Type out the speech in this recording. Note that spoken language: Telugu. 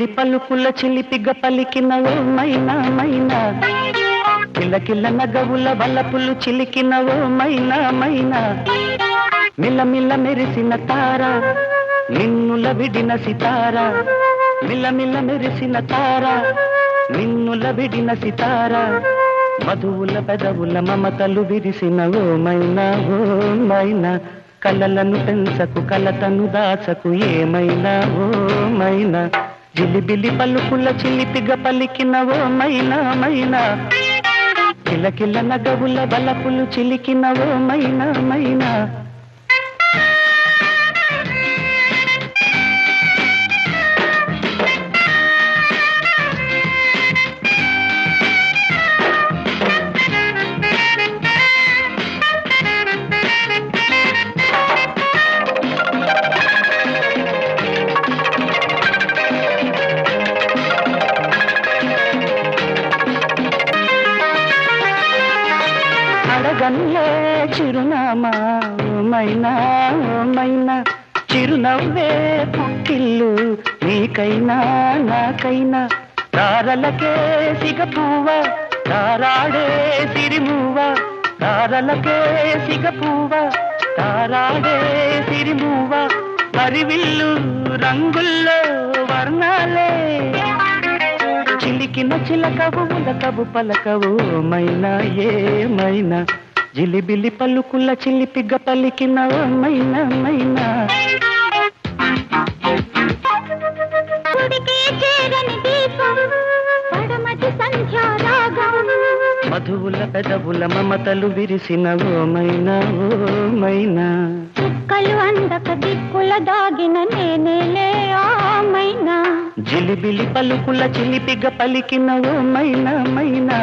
జిలిబిలి పలుకుల చిలిపిగ పలికిన ఓ మైనా మైనా, కిలకిల నగవుల వలపులు చిలికిన ఓ మైనా మైనా, మిలమిల మెరిసిన తార నిన్నుల విడిన సితార, మిలమిల మెరిసిన తార నిన్నుల విడిన సితార, మధువుల పెదవుల మమతలు విరిసిన ఓ మైనా ఓ మైనా, కలలను పెంచకు కలతను దాచకు ఏమైనా ఓ మైనా, జిలిబిలి పలుకుల చిలిపిగ పలికిన ఓ మైనా మైనా, కిలకిల నగవుల బలపులు చిలికిన ఓ మైనా మైనా. అడగన్లే చిరునామా ఓ మైనా ఓ మైనా, చిరునవ్వే పుట్టిల్లు నీకైనా నాకైనా, తారలకే సిగపువ్వ తారాడే సిరిమువ్వ, తారలకే సిగపువ్వ తారాడే సిరిమువ్వ, హరివిల్లు రంగుల్లో వర్ణాలే, చిలికిన చిలకవు ఉలకవు పలకవు మైనా ఏమైనా, జిలిబిలి పలుకుల చిలిపిగ పలికిన ఓ మైనా మైనా. మధువుల పెదవుల మమతలు విరిసిన ఓ మైనా ఓ మైనా, చుక్కలు అందక దిక్కుల దాగిన నేనేలే ఆ మైనా, జిలిబిలి పలుకుల చిలిపిగ పలికిన ఓ మైనా మైనా.